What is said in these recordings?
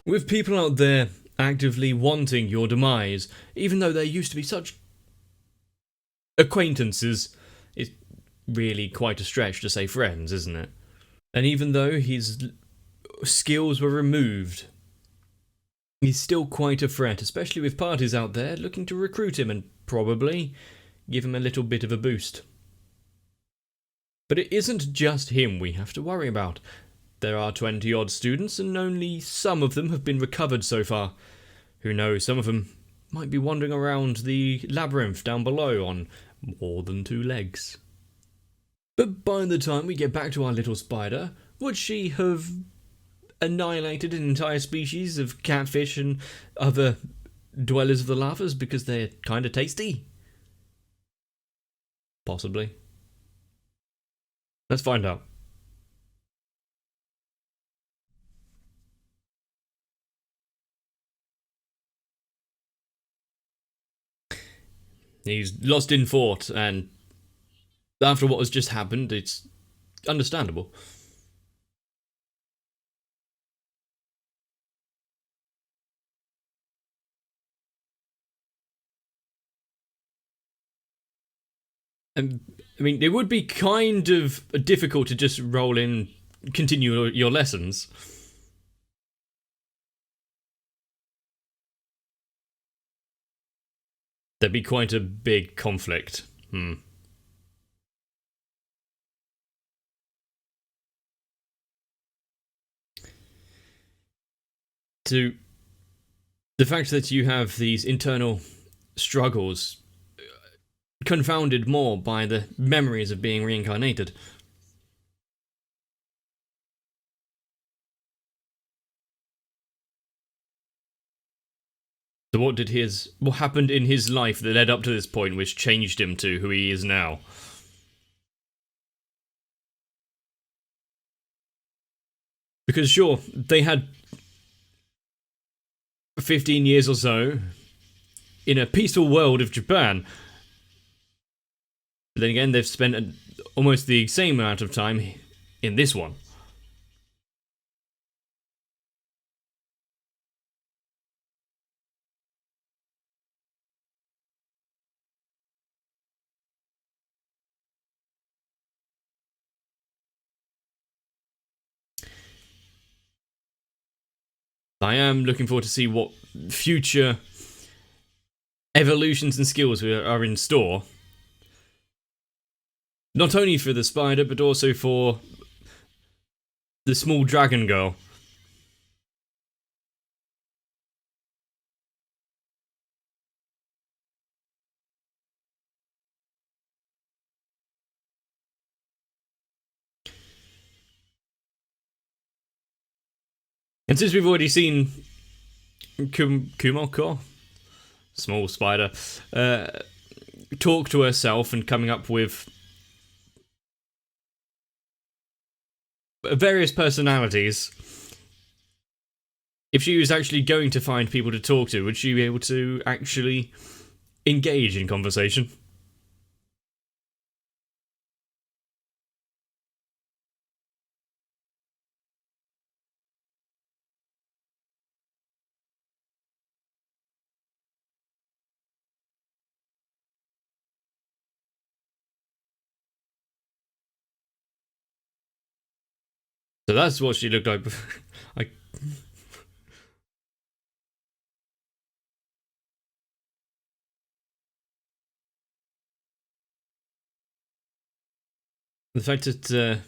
With people out there actively wanting your demise, even though there used to be such acquaintances, it's really quite a stretch to say friends, isn't it? And even though his skills were removed, he's still quite a threat, especially with parties out there looking to recruit him and probably give him a little bit of a boost. But it isn't just him we have to worry about. There are 20-odd students, and only some of them have been recovered so far. Who knows, some of them might be wandering around the labyrinth down below on more than 2 legs. But by the time we get back to our little spider, would she have annihilated an entire species of catfish and other dwellers of the lavas because they're kinda tasty? Possibly. Let's find out. He's lost in thought, and after what has just happened, it's understandable. And I mean, it would be kind of difficult to just roll in, continue your lessons. There'd be quite a big conflict. To the fact that you have these internal struggles confounded more by the memories of being reincarnated. So what happened in his life that led up to this point which changed him to who he is now? Because sure, they had 15 years or so in a peaceful world of Japan. But then again, they've spent almost the same amount of time in this one. I am looking forward to see what future evolutions and skills are in store. Not only for the spider, but also for the small dragon girl. And since we've already seen Kumo, small spider, talk to herself and coming up with various personalities, if she was actually going to find people to talk to, would she be able to actually engage in conversation? So that's what she looked like. The fact that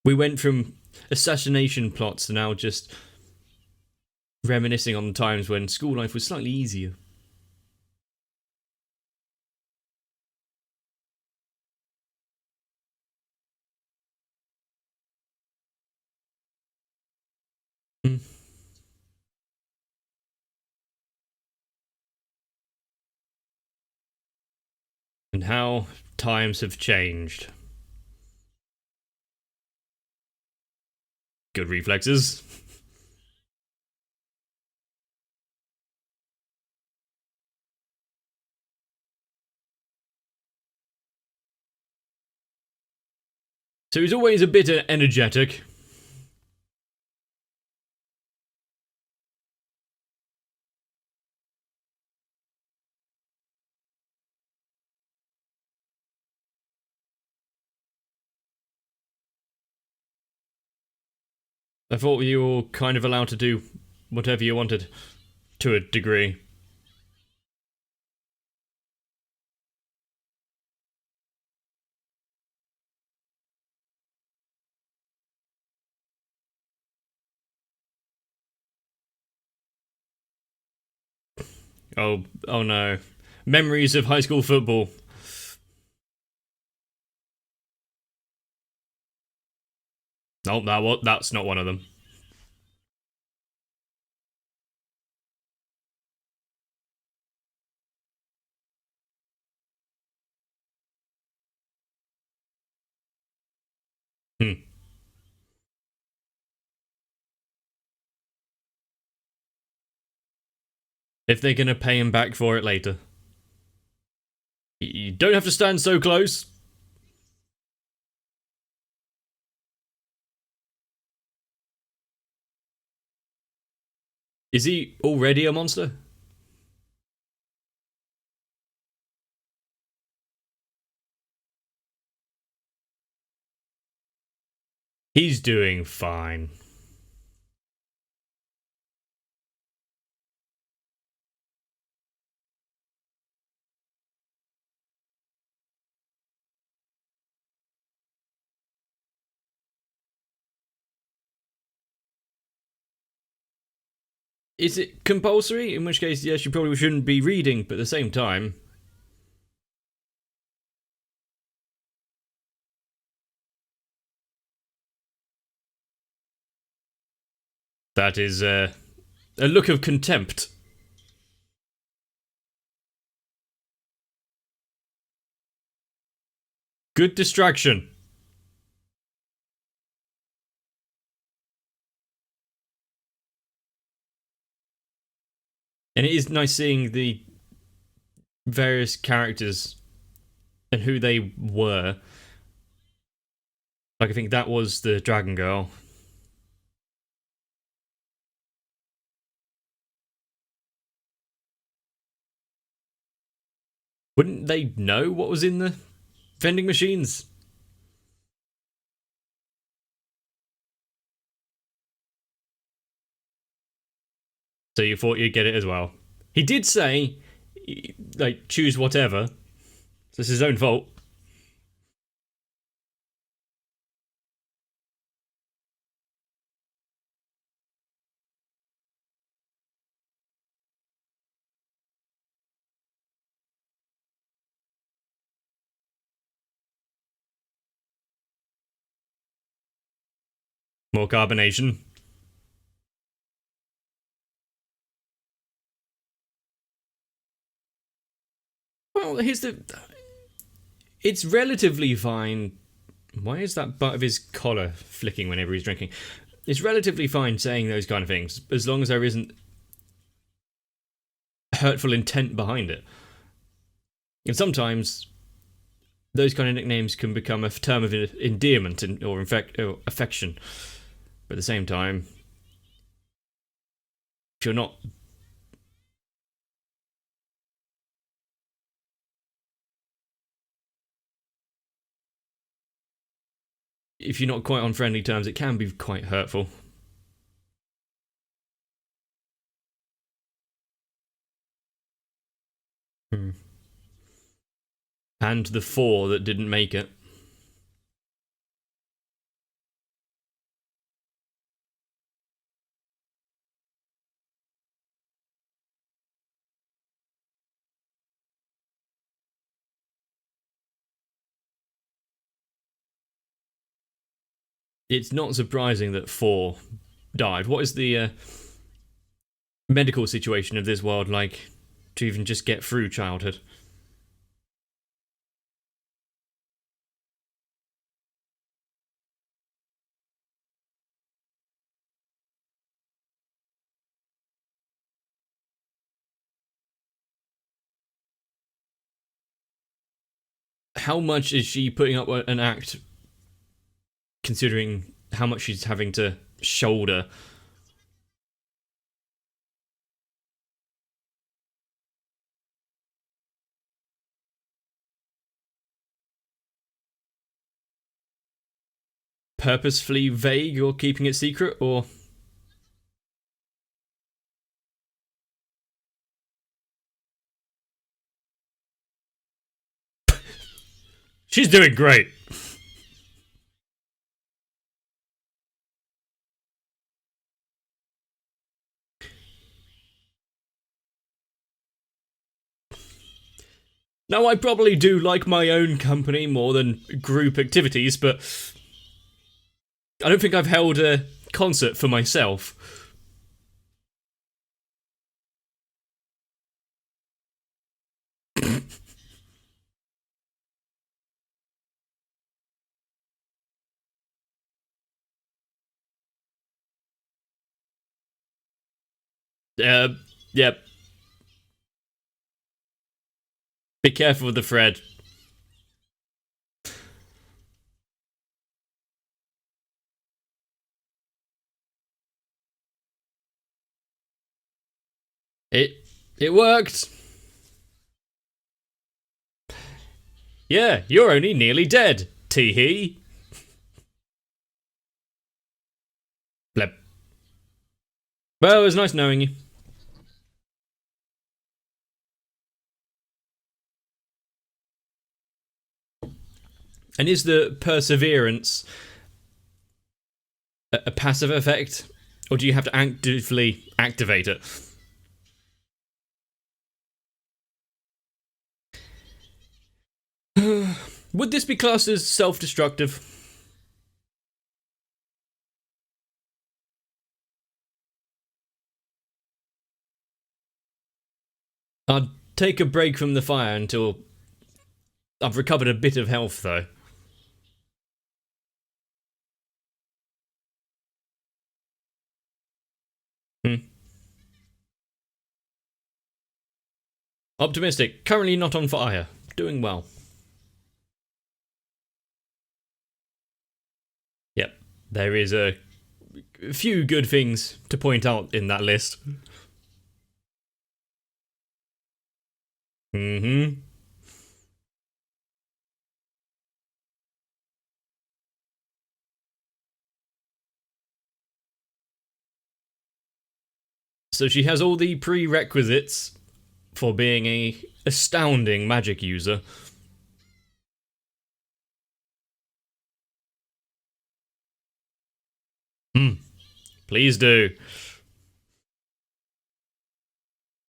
we went from assassination plots to now just reminiscing on the times when school life was slightly easier. And how times have changed. Good reflexes. So he's always a bit energetic. I thought you were kind of allowed to do whatever you wanted, to a degree. Oh no. Memories of high school football. Oh, that's not one of them. Hmm. If they're gonna pay him back for it later. You don't have to stand so close. Is he already a monster? He's doing fine. Is it compulsory? In which case, yes, you probably shouldn't be reading, but at the same time. That is a look of contempt. Good distraction. And it is nice seeing the various characters and who they were. Like, I think that was the Dragon Girl. Wouldn't they know what was in the vending machines? So you thought you'd get it as well. He did say, like, choose whatever. So it's his own fault. More carbonation. Well, here's the. It's relatively fine. Why is that butt of his collar flicking whenever he's drinking? It's relatively fine saying those kind of things, as long as there isn't hurtful intent behind it. And sometimes those kind of nicknames can become a term of endearment or affection. But at the same time, if you're not quite on friendly terms, it can be quite hurtful. Hmm. And the four that didn't make it. It's not surprising that four died. What is the medical situation of this world like to even just get through childhood? How much is she putting up an act, considering how much she's having to shoulder? purposefully vague or keeping it secret, or... She's doing great. Now, I probably do like my own company more than group activities, but I don't think I've held a concert for myself. Yep. Be careful with the thread. It worked. Yeah, you're only nearly dead, tee-hee. Blep. Well, it was nice knowing you. And is the perseverance a passive effect? Or do you have to actively activate it? Would this be classed as self-destructive? I'd take a break from the fire until I've recovered a bit of health, though. Optimistic. Currently not on fire. Doing well. Yep. There is a few good things to point out in that list. Mm-hmm. So she has all the prerequisites for being a astounding magic user. Please do.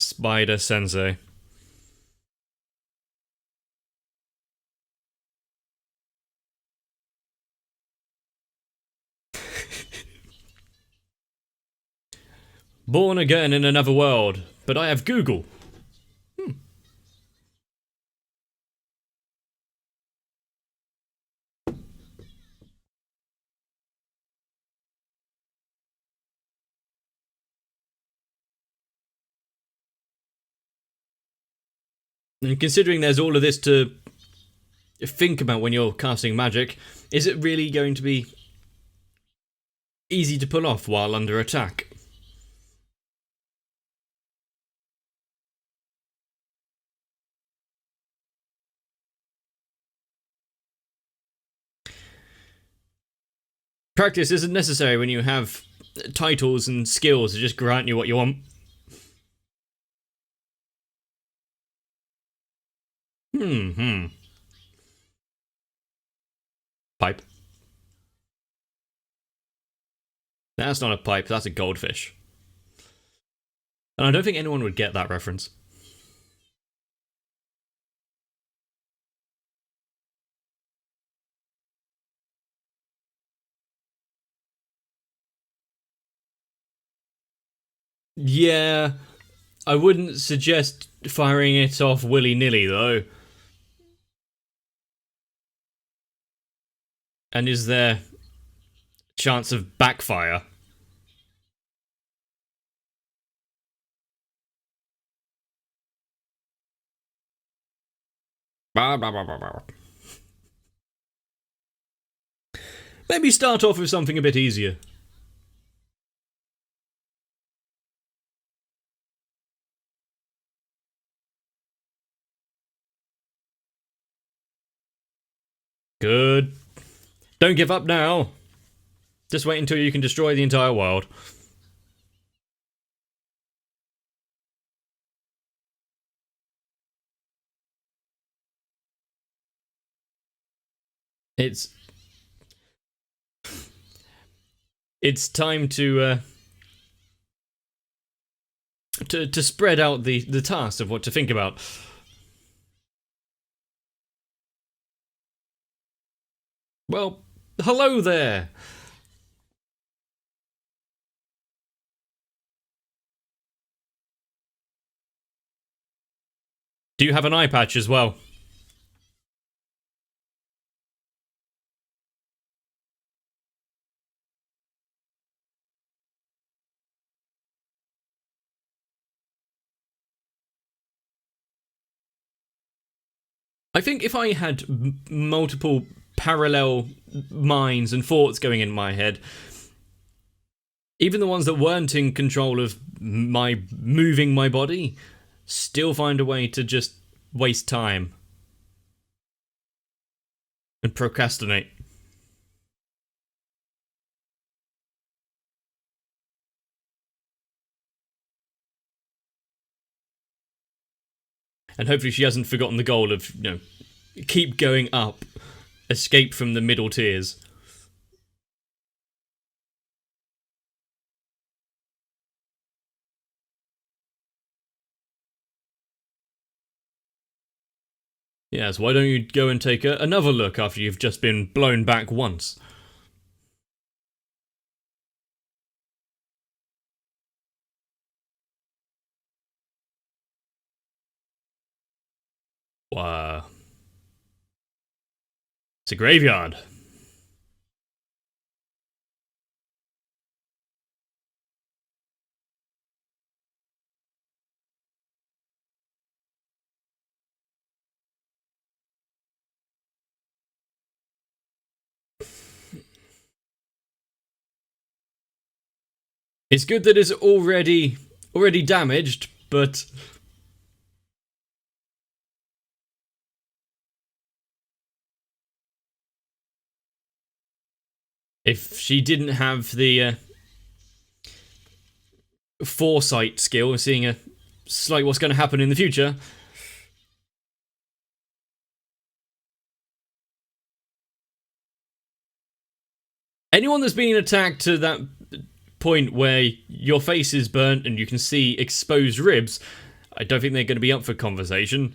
Spider Sensei. Born again in another world, but I have Google. And considering there's all of this to think about when you're casting magic, is it really going to be easy to pull off while under attack? Practice isn't necessary when you have titles and skills to just grant you what you want. Pipe. That's not a pipe, that's a goldfish. And I don't think anyone would get that reference. Yeah, I wouldn't suggest firing it off willy-nilly, though. And is there chance of backfire? Maybe start off with something a bit easier. Good. Don't give up now. Just wait until you can destroy the entire world. It's time to spread out the task of what to think about. Well, hello there. Do you have an eye patch as well? I think if I had multiple parallel minds and thoughts going in my head, even the ones that weren't in control of my moving my body, still find a way to just waste time and procrastinate. And hopefully she hasn't forgotten the goal of, keep going up, escape from the middle tiers. Yes, why don't you go and take another look after you've just been blown back once? Wow. It's a graveyard. It's good that it's already damaged, but if she didn't have the foresight skill of seeing what's going to happen in the future, anyone that's been attacked to that point where your face is burnt and you can see exposed ribs, I don't think they're going to be up for conversation.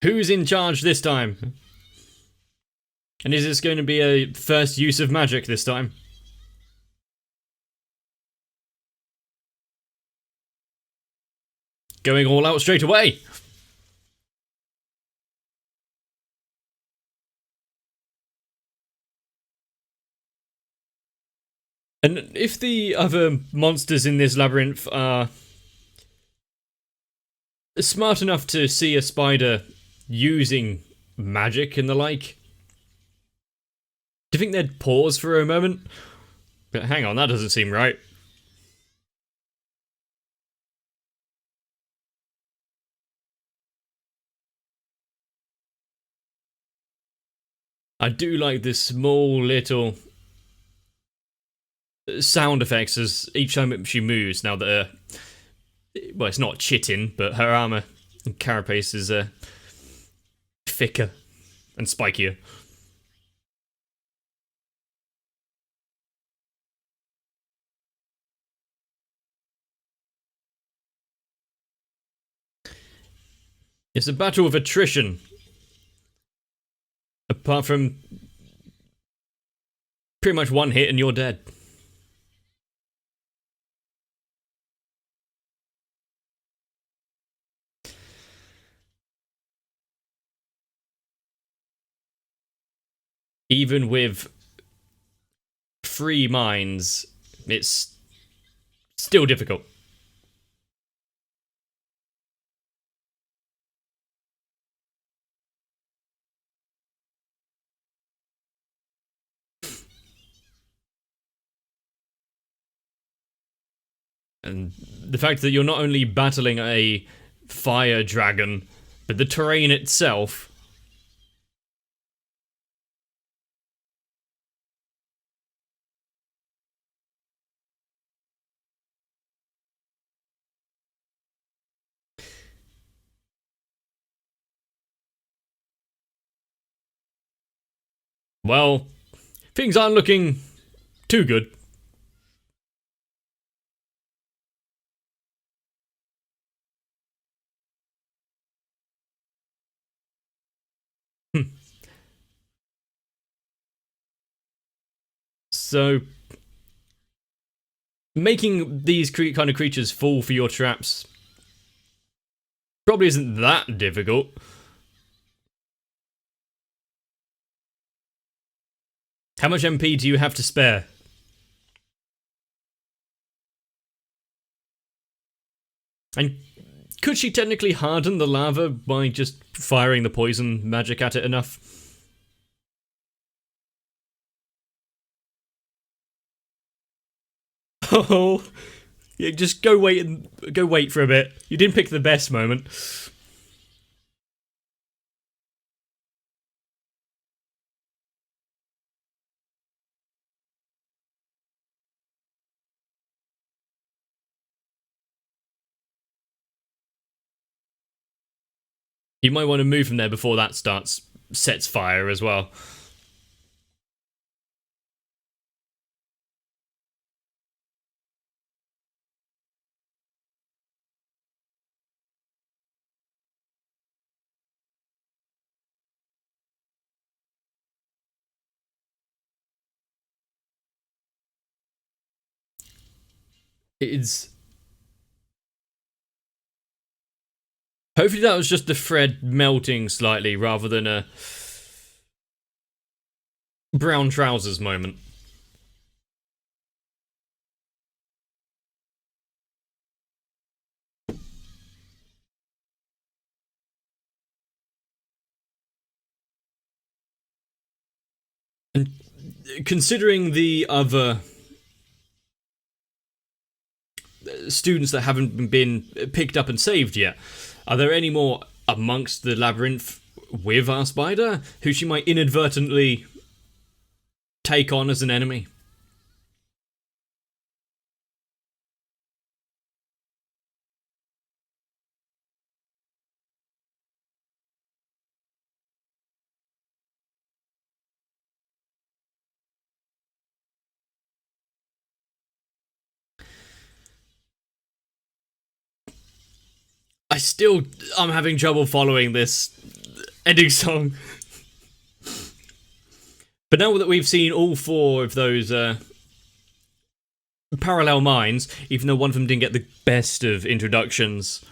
Who's in charge this time? And is this going to be a first use of magic this time? Going all out straight away! And if the other monsters in this labyrinth are smart enough to see a spider using magic and the like, do you think they'd pause for a moment? But hang on, that doesn't seem right. I do like this small little sound effects as each time she moves. Now that well, it's not chitting, but her armor and carapace is thicker and spikier. It's a battle of attrition. Apart from pretty much one hit and you're dead. Even with 3 minds, it's still difficult. And the fact that you're not only battling a fire dragon, but the terrain itself. Well, things aren't looking too good. So, making these kind of creatures fall for your traps probably isn't that difficult. How much MP do you have to spare? And could she technically harden the lava by just firing the poison magic at it enough? Oh, yeah, just go wait for a bit. You didn't pick the best moment. You might want to move from there before that sets fire as well. It's... Hopefully that was just the thread melting slightly rather than a brown trousers moment. And considering the other students that haven't been picked up and saved yet, are there any more amongst the labyrinth with our spider who she might inadvertently take on as an enemy? I'm having trouble following this ending song. But now that we've seen all four of those parallel minds, even though one of them didn't get the best of introductions,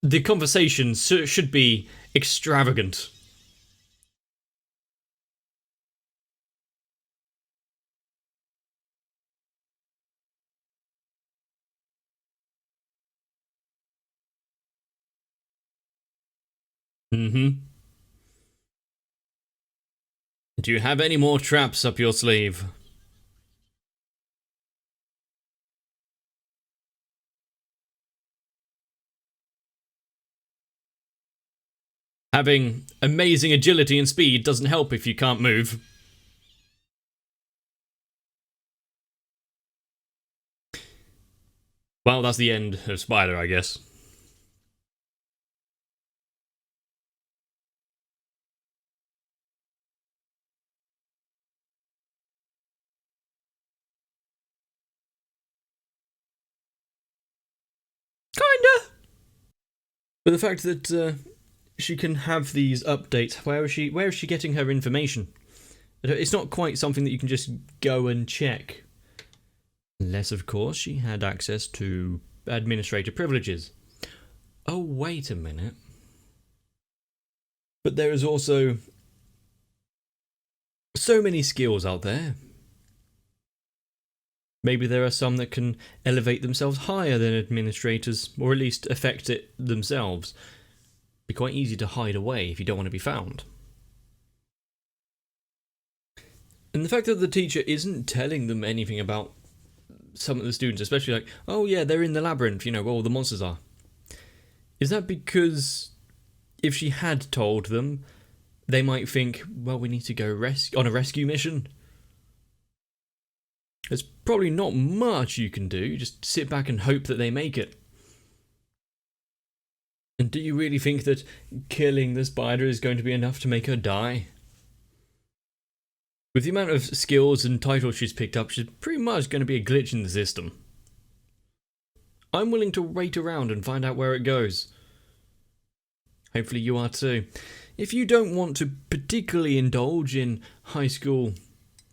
the conversation should be extravagant. Mm-hmm. Do you have any more traps up your sleeve? Having amazing agility and speed doesn't help if you can't move. Well, that's the end of Spider, I guess. Kinda. But the fact that she can have these updates, where is she getting her information? It's not quite something that you can just go and check. Unless, of course, she had access to administrator privileges. Oh, wait a minute. But there is also so many skills out there. Maybe there are some that can elevate themselves higher than administrators, or at least affect it themselves. Be quite easy to hide away if you don't want to be found. And the fact that the teacher isn't telling them anything about some of the students, especially like, oh yeah, they're in the labyrinth, where all the monsters are. Is that because if she had told them, they might think, well, we need to go on a rescue mission? There's probably not much you can do, just sit back and hope that they make it. And do you really think that killing the spider is going to be enough to make her die? With the amount of skills and titles she's picked up, she's pretty much going to be a glitch in the system. I'm willing to wait around and find out where it goes. Hopefully you are too. If you don't want to particularly indulge in high school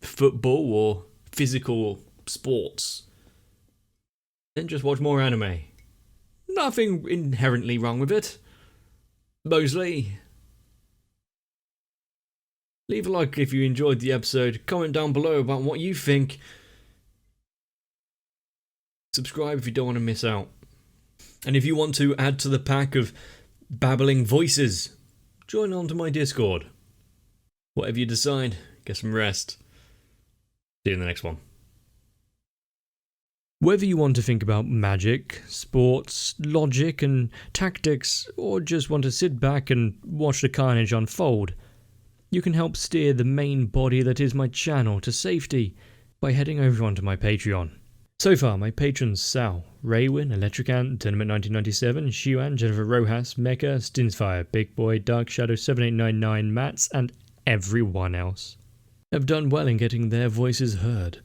football or physical sports, then just watch more anime. Nothing inherently wrong with it. Mostly. Leave a like if you enjoyed the episode, comment down below about what you think. Subscribe if you don't want to miss out. And if you want to add to the pack of babbling voices, join on to my Discord. Whatever you decide, get some rest. See you in the next one. Whether you want to think about magic, sports, logic and tactics, or just want to sit back and watch the carnage unfold, you can help steer the main body that is my channel to safety by heading over onto my Patreon. So far, my patrons Sal, Raywin, Electric Ant, Tournament 1997, Shuan, Jennifer Rojas, Mecha, Stinsfire, Big Boy, Dark Shadow 7899, Mats, and everyone else have done well in getting their voices heard.